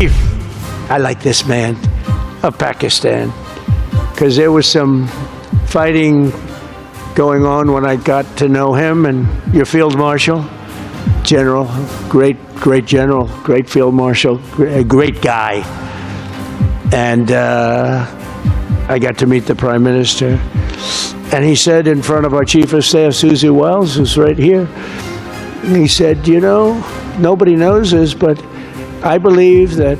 I like this man of Pakistan, because there was some fighting going on when I got to know him, and your field marshal, general, great general, great field marshal, great guy. And I got to meet the prime minister, and he said in front of our chief of staff, Susie Wells, who's right here, he said, you know, nobody knows this, but I believe that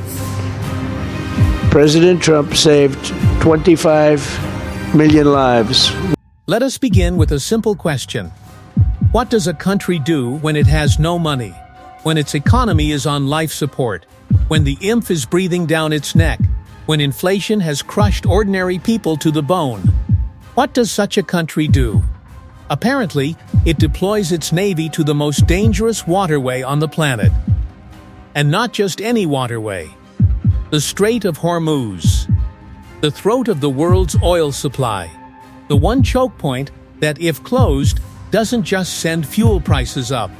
President Trump saved 25 million lives. Let us begin with a simple question. What does a country do when it has no money? When its economy is on life support? When the IMF is breathing down its neck? When inflation has crushed ordinary people to the bone? What does such a country do? Apparently, it deploys its navy to the most dangerous waterway on the planet. And not just any waterway. The Strait of Hormuz. The throat of the world's oil supply. The one choke point that, if closed, doesn't just send fuel prices up.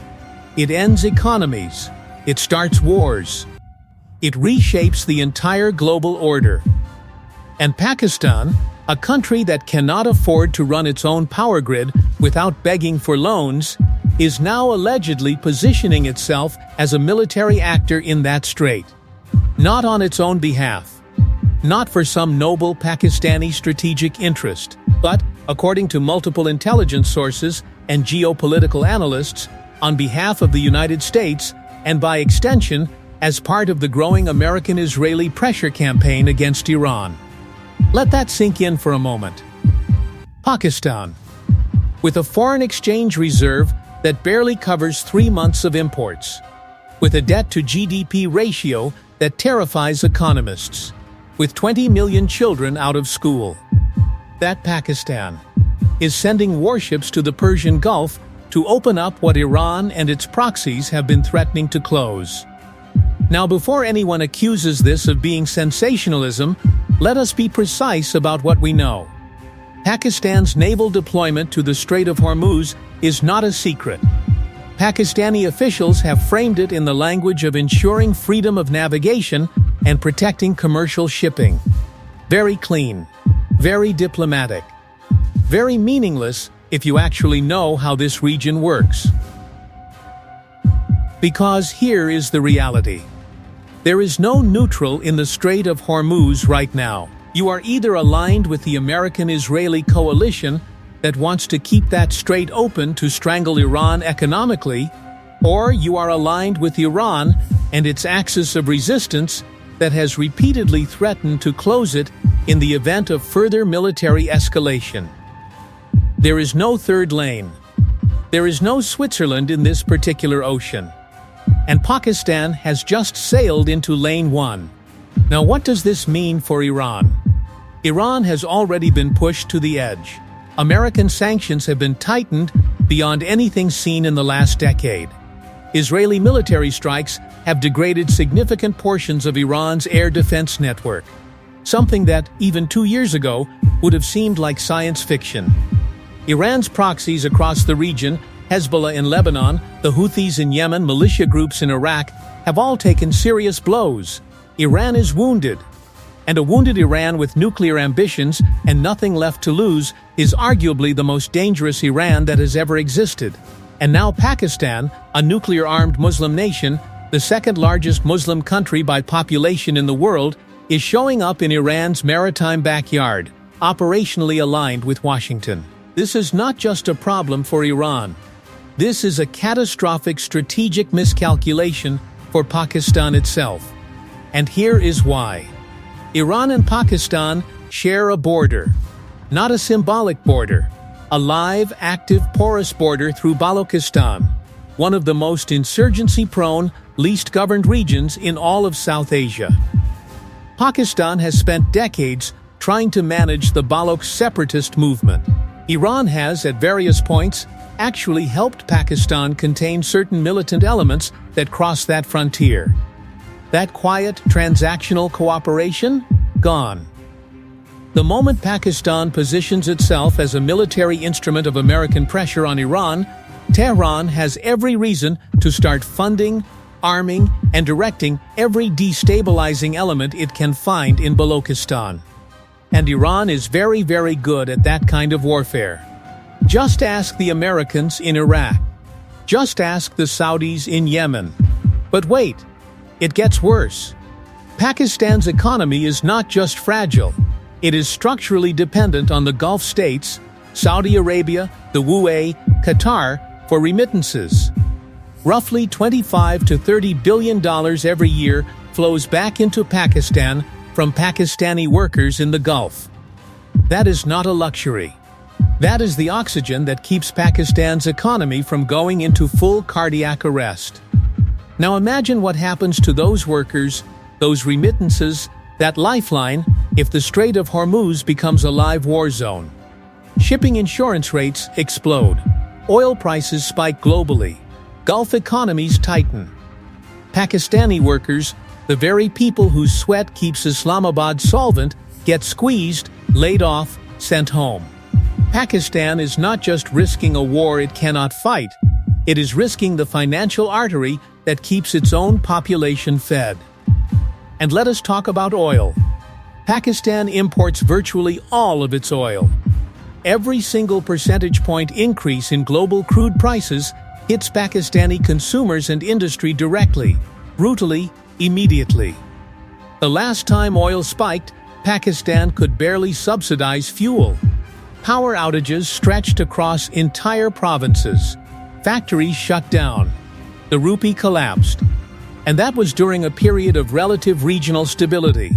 It ends economies. It starts wars. It reshapes the entire global order. And Pakistan, a country that cannot afford to run its own power grid without begging for loans, is now allegedly positioning itself as a military actor in that strait. Not on its own behalf. Not for some noble Pakistani strategic interest, but, according to multiple intelligence sources and geopolitical analysts, on behalf of the United States, and by extension, as part of the growing American-Israeli pressure campaign against Iran. Let that sink in for a moment. Pakistan. With a foreign exchange reserve that barely covers 3 months of imports. With a debt-to-GDP ratio that terrifies economists. With 20 million children out of school. That Pakistan is sending warships to the Persian Gulf to open up what Iran and its proxies have been threatening to close. Now, before anyone accuses this of being sensationalism, let us be precise about what we know. Pakistan's naval deployment to the Strait of Hormuz is not a secret. Pakistani officials have framed it in the language of ensuring freedom of navigation and protecting commercial shipping. Very clean, very diplomatic, very meaningless if you actually know how this region works. Because here is the reality. There is no neutral in the Strait of Hormuz right now. You are either aligned with the American-Israeli coalition that wants to keep that strait open to strangle Iran economically, or you are aligned with Iran and its axis of resistance that has repeatedly threatened to close it in the event of further military escalation. There is no third lane. There is no Switzerland in this particular ocean. And Pakistan has just sailed into lane 1. Now, what does this mean for Iran? Iran has already been pushed to the edge. American sanctions have been tightened beyond anything seen in the last decade. Israeli military strikes have degraded significant portions of Iran's air defense network, something that, even 2 years ago, would have seemed like science fiction. Iran's proxies across the region, Hezbollah in Lebanon, the Houthis in Yemen, militia groups in Iraq, have all taken serious blows. Iran is wounded. And a wounded Iran with nuclear ambitions and nothing left to lose is arguably the most dangerous Iran that has ever existed. And now Pakistan, a nuclear-armed Muslim nation, the second largest Muslim country by population in the world, is showing up in Iran's maritime backyard, operationally aligned with Washington. This is not just a problem for Iran. This is a catastrophic strategic miscalculation for Pakistan itself. And here is why. Iran and Pakistan share a border. Not a symbolic border. A live, active, porous border through Balochistan, one of the most insurgency-prone, least governed regions in all of South Asia. Pakistan has spent decades trying to manage the Baloch separatist movement. Iran has, at various points, actually helped Pakistan contain certain militant elements that cross that frontier. That quiet, transactional cooperation? Gone. The moment Pakistan positions itself as a military instrument of American pressure on Iran, Tehran has every reason to start funding, arming, and directing every destabilizing element it can find in Balochistan. And Iran is very, very good at that kind of warfare. Just ask the Americans in Iraq. Just ask the Saudis in Yemen. But wait, it gets worse. Pakistan's economy is not just fragile, it is structurally dependent on the Gulf states, Saudi Arabia, the UAE, Qatar, for remittances. Roughly $25 to $30 billion every year flows back into Pakistan from Pakistani workers in the Gulf. That is not a luxury. That is the oxygen that keeps Pakistan's economy from going into full cardiac arrest. Now imagine what happens to those workers, those remittances, that lifeline, if the Strait of Hormuz becomes a live war zone. Shipping insurance rates explode. Oil prices spike globally. Gulf economies tighten. Pakistani workers, the very people whose sweat keeps Islamabad solvent, get squeezed, laid off, sent home. Pakistan is not just risking a war it cannot fight, it is risking the financial artery that keeps its own population fed. And let us talk about oil. Pakistan imports virtually all of its oil. Every single percentage point increase in global crude prices hits Pakistani consumers and industry directly, brutally, immediately. The last time oil spiked, Pakistan could barely subsidize fuel. Power outages stretched across entire provinces. Factories shut down. The rupee collapsed. And that was during a period of relative regional stability.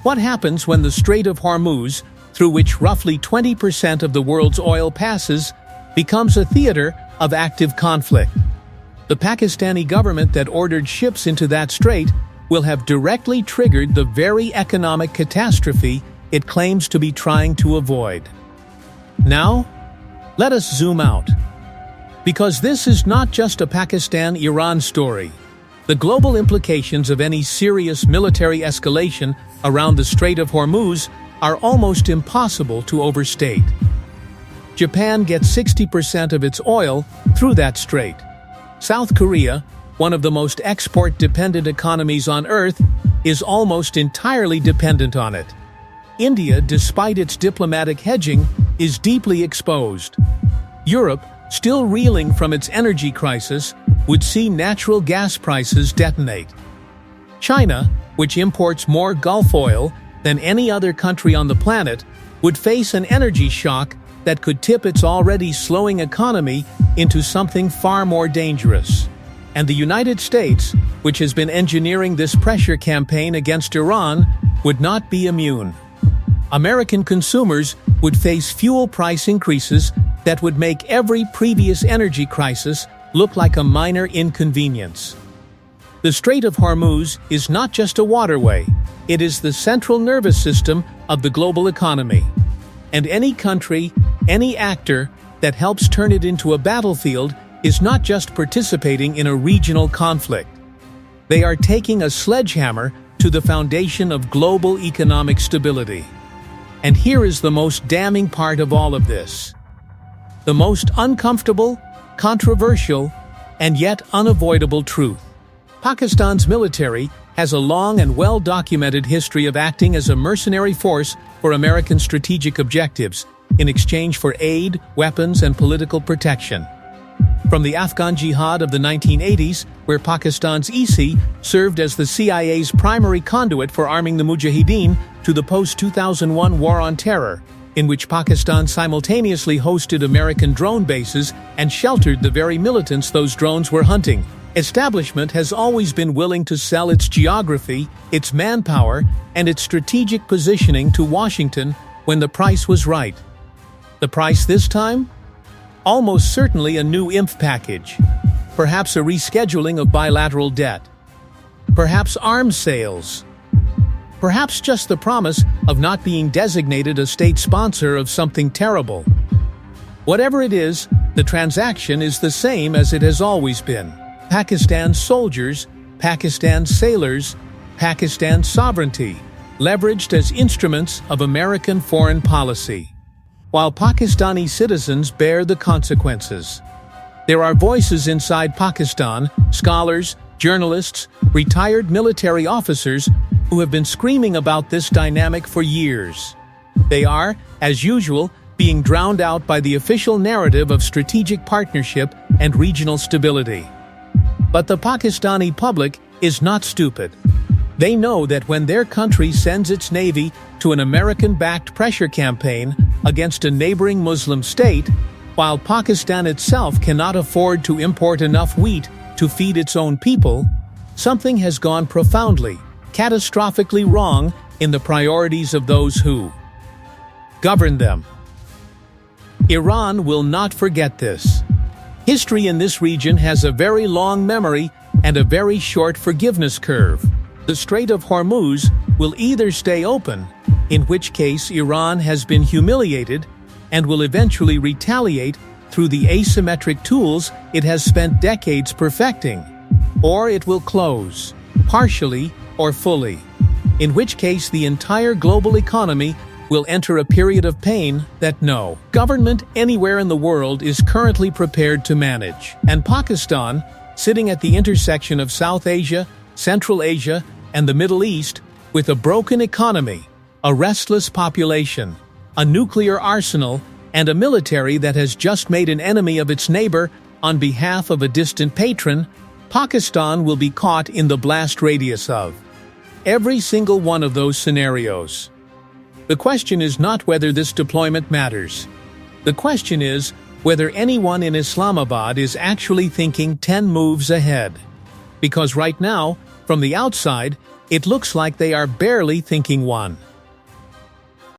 What happens when the Strait of Hormuz, through which roughly 20% of the world's oil passes, becomes a theater of active conflict? The Pakistani government that ordered ships into that strait will have directly triggered the very economic catastrophe it claims to be trying to avoid. Now, let us zoom out. Because this is not just a Pakistan-Iran story. The global implications of any serious military escalation around the Strait of Hormuz are almost impossible to overstate. Japan gets 60% of its oil through that strait. South Korea, one of the most export-dependent economies on Earth, is almost entirely dependent on it. India, despite its diplomatic hedging, is deeply exposed. Europe, still reeling from its energy crisis, would see natural gas prices detonate. China, which imports more Gulf oil than any other country on the planet, would face an energy shock that could tip its already slowing economy into something far more dangerous. And the United States, which has been engineering this pressure campaign against Iran, would not be immune. American consumers would face fuel price increases that would make every previous energy crisis look like a minor inconvenience. The Strait of Hormuz is not just a waterway, it is the central nervous system of the global economy. And any country, any actor that helps turn it into a battlefield is not just participating in a regional conflict. They are taking a sledgehammer to the foundation of global economic stability. And here is the most damning part of all of this. The most uncomfortable, controversial, and yet unavoidable truth. Pakistan's military has a long and well-documented history of acting as a mercenary force for American strategic objectives in exchange for aid, weapons, and political protection. From the Afghan Jihad of the 1980s, where Pakistan's ISI served as the CIA's primary conduit for arming the Mujahideen, to the post-2001 War on Terror, in which Pakistan simultaneously hosted American drone bases and sheltered the very militants those drones were hunting. Establishment has always been willing to sell its geography, its manpower, and its strategic positioning to Washington when the price was right. The price this time? Almost certainly a new IMF package. Perhaps a rescheduling of bilateral debt. Perhaps arms sales. Perhaps just the promise of not being designated a state sponsor of something terrible. Whatever it is, the transaction is the same as it has always been. Pakistan's soldiers, Pakistan's sailors, Pakistan's sovereignty, leveraged as instruments of American foreign policy, while Pakistani citizens bear the consequences. There are voices inside Pakistan, scholars, journalists, retired military officers who have been screaming about this dynamic for years. They are, as usual, being drowned out by the official narrative of strategic partnership and regional stability. But the Pakistani public is not stupid. They know that when their country sends its navy to an American-backed pressure campaign against a neighboring Muslim state, while Pakistan itself cannot afford to import enough wheat to feed its own people, something has gone profoundly, catastrophically wrong in the priorities of those who govern them. Iran will not forget this. History in this region has a very long memory and a very short forgiveness curve. The Strait of Hormuz will either stay open, in which case Iran has been humiliated and will eventually retaliate through the asymmetric tools it has spent decades perfecting, or it will close, partially or fully, in which case the entire global economy will enter a period of pain that no government anywhere in the world is currently prepared to manage. And Pakistan, sitting at the intersection of South Asia, Central Asia, and the Middle East, with a broken economy, a restless population, a nuclear arsenal, and a military that has just made an enemy of its neighbor on behalf of a distant patron, Pakistan will be caught in the blast radius of every single one of those scenarios. The question is not whether this deployment matters. The question is whether anyone in Islamabad is actually thinking 10 moves ahead. Because right now, from the outside, it looks like they are barely thinking one.